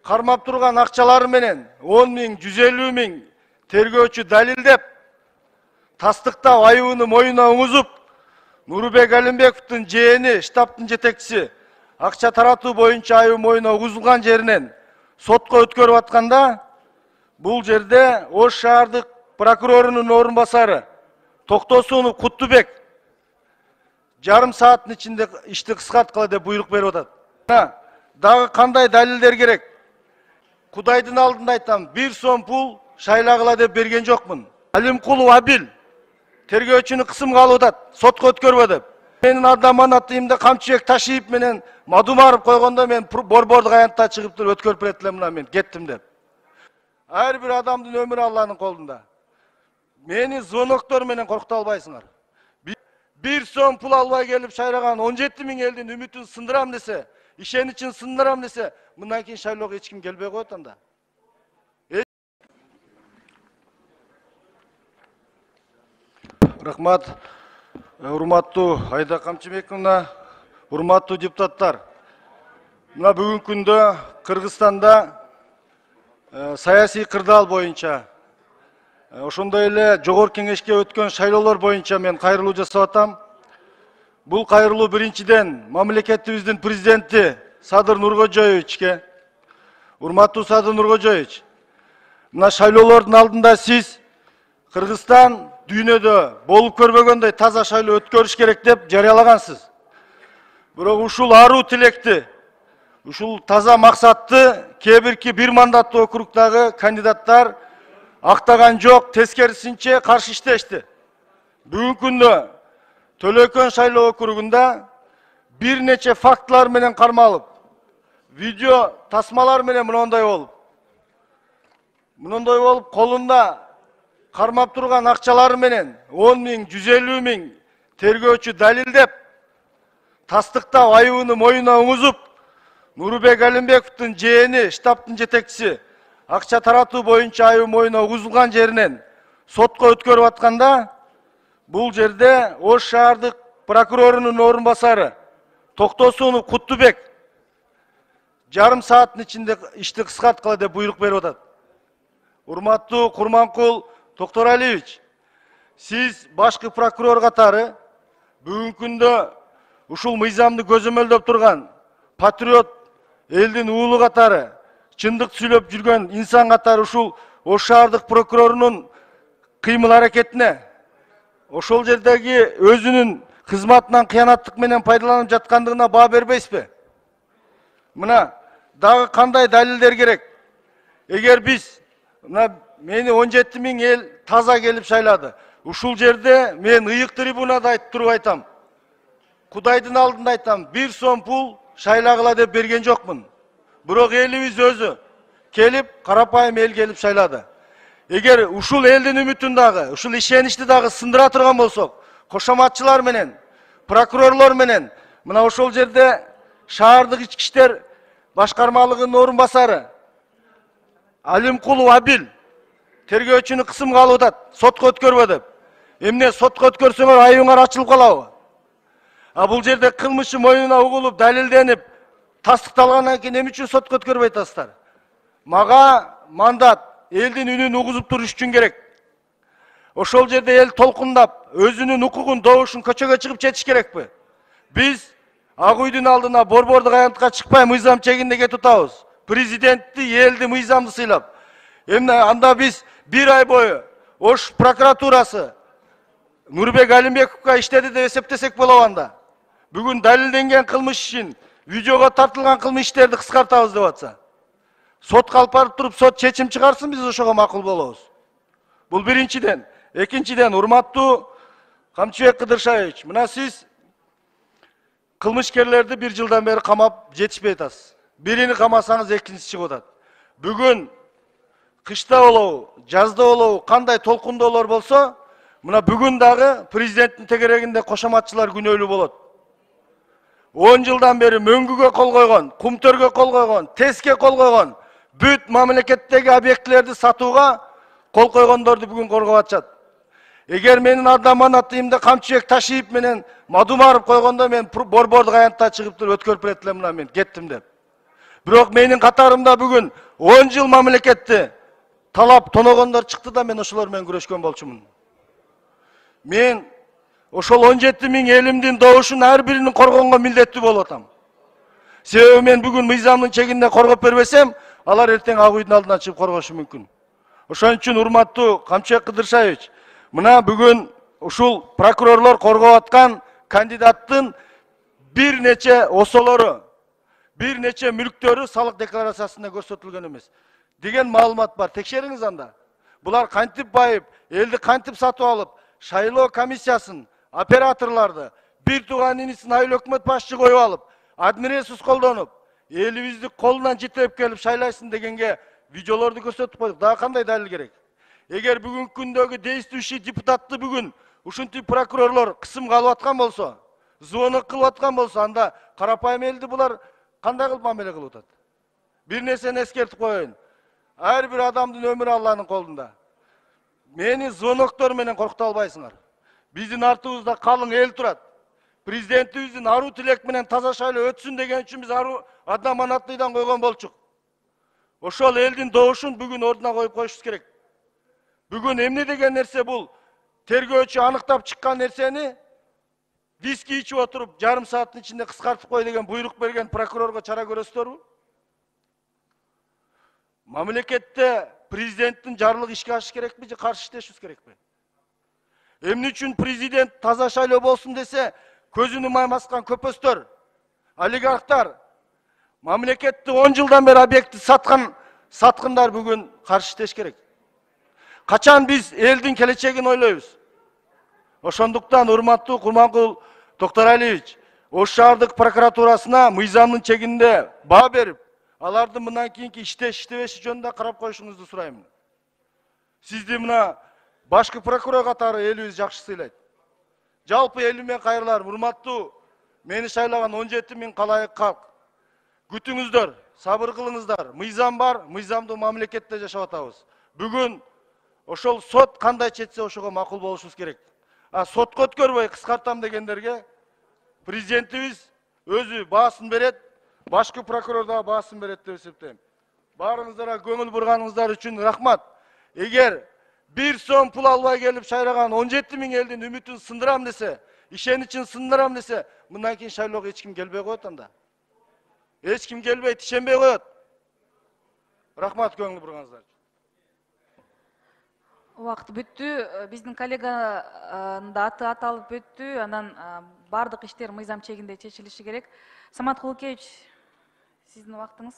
кармап турган акчалары менен 10 миң, 150 миң тергөөчү далилдеп, тастыктап айыбын моюна угузуп, Нурбек Алимбековдун жээни, штабтын жетекчиси акча таратуу боюнча айыбы моюна угузулган жеринен сотко өткөрүп атканда, бул жерде Ош шаардык прокурорунун орун басары Токтосунов Куттубек жарым сааттын ичинде ишти кыскарткыла деп буйрук берип атат. Дагы кандай далилдер керек? Кудайдын алдында айтам, 1 сом пул шайлагыла деп берген жокмун. Алимкулов Абил тергөөчүнү кысымга алып атат, сотко өткөрбө деп. Менин адаманатыйымда Камчыбек Ташиев менен Мадумаров койгондо мен борбордук аянтта чыгып туруп өткөрүп берет элем, мына мен кеттим деп. Ар бир адамдын өмүрү Алланын колунда. Мени звоноктор менен коркута албайсыңар. 1 сом пул албай келип шайраган 17 миң элдин үмүтүн сындырам десе, ишеничин сындырам десе, мындан кийин шайлоого эч ким келбей коет анда. Рахмат. Урматтуу Айда Камчыбековна, урматтуу депутаттар. Мына бүгүнкү күндө Кыргызстанда саясий кырдаал боюнча, ошондой эле жогорку кеңешке өткөн шайлоолор боюнча мен кайрылуу жасап атам. Бул кайрылуу биринчиден мамлекетибиздин президенти Садыр Нуркожоевичке. Урматтуу Садыр Нуркожоевич, мына шайлоолордун алдында сиз Кыргызстан дүйнөдө болуп көрбөгөндөй таза шайлоо өткөрүш керек деп жарыялагансыз. Бирок ушул аруу тилекти, ушул таза максатты кээ бир мандаттуу округдагы кандидаттар актаган жок, тескерисинче каршы иштешти. Бүгүнкү күндө Төлөкөн шайлоо округунда бир нече фактылар менен кармалып, видео тасмалар менен мындай болуп, колунда кармап турган акчалары менен 10 миң, 150 миң тергөөчү далилдеп, тастыктап айыбын моюна угузуп, Нурбек Алимбековдун жээни, штабтын жетекчиси акча таратуу боюнча айыбы моюна угузулган жеринен сотко өткөрүп атканда, бул жерде Ош шаардык прокурорунун орун басары Токтосунов Куттубек жарым сааттын ичинде ишти кыскарткыла деп буйрук берип атат. Урматтуу Курманкул Токторалиевич, сиз башкы прокурор катары бүгүнкү күндө ушул мыйзамды көзөмөлдөп турган патриот элдин уулу катары, чындык сүйлөп жүргөн инсан катары ушул Ош шаардык прокурорунун кыймыл аракетине, ошол жердеги өзүнүн кызматынан кыянаттык менен пайдаланып жаткандыгына баа бербейсизби? Мына дагы кандай далилдер керек? Эгер биз мени 17 миң эл таза келип шайлады. Ушул жерде мен ыйык трибунада айтып туруп айтам. Кудайдын алдында айтам, 1 сом пул шайлагыла деп берген жокмун. Бирок элибиз өзү келип, карапайым эл келип шайлады. Эгер ушул элдин үмүтүн дагы, ушул ишеничти дагы сындыра турган болсок, кошоматчылар менен, прокурорлор менен, мына ошол жерде шаардык ички иштер башкармалыгынын орун басары Алимкулов Абил тергөөчүнү кысымга алып атат, сотко өткөрбө деп. Эмне сотко өткөрсөңөр айыбыңар ачылып калабы? Бул жерде кылмышы моюна угулуп, далилденип, тастыкталгандан кийин эмне үчүн сотко өткөрбөй атасыздар? Мага мандат элдин үнүн угузуп туруш үчүн керек. Ошол жерде эл толкундап, өзүнүн укугун, добушун көчөгө чыгып жетиш керекпи? Биз Ак үйдүн алдына борбордук аянтка чыкпай мыйзам чегинде кетип атабыз. Президентти, элди мыйзамды сыйлап. Эмне анда биз 1 ай бою Ош прокуратурасы Нурбек Алимбековго иштеди деп эсептесек болобу анда? Бүгүн далилденген кылмыш ишин, видеого тартылган кылмыш иштерди кыскартабыз деп атса. Сотко алып барып туруп, сот чечим чыгарсын, биз ошого макул болобуз. Бул биринчиден. Экинчиден, урматтуу Камчыбек Кыдыршаевич, мына сиз кылмышкерлерди 1 жылдан бери камап жетишпей атасыз. Бирини камасаңыз экинчиси чыгып атат. Бүгүн кышта болобу, жазда болобу, кандай толкундоолор болсо, мына бүгүн дагы президенттин тегерегинде кошоматчылар күнөөлүү болот. 10 жылдан бери мөңгүгө кол койгон, кумтөргө кол койгон, теске кол койгон, бүт мамлекеттеги объектилерди сатууга кол койгондорду бүгүн коргоп атышат. Эгер менин адаманатыйымда Камчыбек Ташиев менен Мадумаров койгондо мен борбордук аянтта чыгып туруп өткөрүп берет элем, мына мен кеттим деп. Бирок менин катарымда бүгүн 10 жыл мамлекетти талап тоногондор чыкты да мен ошолор менен күрөшкөн болчумун. Мен ошол 17 миң элимдин добушун ар бирин коргонго милдеттүү болуп атам. Себеби мен бүгүн мыйзамдын чегинде коргоп бербесем, алар эртең ак үйдүн алдына чыгып коргошу мүмкүн. Ошон үчүн урматтуу Камчыбек Кыдыршаевич, мына бүгүн ушул прокурорлор коргоп аткан кандидаттын бир нече осолору, бир нече мүлктөрү салык декларациясында көрсөтүлгөн эмес деген маалымат бар. Текшериңиз анда. Булар кантип байып, элди кантип сатып алып, шайлоо комиссиясын, операторларды, бир тууган инисин айыл өкмөт башчы коюп алып, админресурс колдонуп, элибизди колунан жетелеп келип шайлайсың дегенге видеолорду көрсөтүп койдук. Дагы кандай далил керек? Эгер бүгүнкү күндөгү действующий депутатты бүгүн ушинтип прокурорлор кысымга алып аткан болсо, звонок кылып аткан болсо, анда карапайым элди булар кандай кылып мамиле кылып атат? Бир нерсени эскертип коеюн. Ар бир адамдын өмүрү Алланын колунда. Мени звоноктор менен коркута албайсыңар. Биздин артыбызда калың эл турат. Президентибиздин аруу тилек менен таза шайлоо өтсүн деген үчүн биз аруу адаманаттыйдан койгон болчук. Ошол элдин добушун бүгүн ордуна коюп коюшубуз керек. Бүгүн эмне деген нерсе бул? Тергөөчү аныктап чыккан нерсени виски ичип отуруп, жарым сааттын ичинде кыскартып кой деген буйрук берген прокурорго чара көрөсүздөрбү? Мамлекетте президенттин жарлыгы ишке ашыш керекпи же каршы иштешибиз керекпи? Эмне үчүн президент таза шайлоо болсун десе, көзүнү маймаскан көпөстөр, олигархтар, мамлекетти 10 жылдан бери объекти саткындар бүгүн каршы иштеш керек. Качан биз элдин келечегин ойлойбуз? Ошондуктан урматтуу Курманкул Токторалиевич, Ош шаардык прокуратурасына мыйзамдын чегинде баа берип, алардын мындан кийинки иштеши жөнүндө карап коюшуңузду сурайм. Сизди мына башкы прокурор катары элибиз жакшы сыйлайт. Жалпы элимен кайрылар, урматтуу мени шайлаган 17 миң калайык калк. Күтүңүздөр, сабыр кылыңыздар. Мыйзам бар, мыйзамдуу мамлекетте жашап атабыз. Бүгүн ошол сот кандай четсе ошого макул болушубуз керек. Сотко өткөрбөй кыскартам дегендерге президентибиз өзү баасын берет, башкы прокурор да баасын берет деп эсептейм. Баарыңыздарға көңүл бурганыңыздар үчүн рахмат. Эгер 1 сом пул албай келип шайраган 17 миң элдин үмүтүн сындырам десе, ишеничин сындырам десе, мындан кийин шайлоого эч ким келбей коет анда. Эч ким келбейт, ишенбей коет. Рахмат көңүл бурганыңыздар. Убакыт бүттү. Биздин коллеганын да аты аталып өттү. Анан бардык иштер мыйзам чегинде чечилиши керек. Самат Кулукевич, сиздин убактыңыз.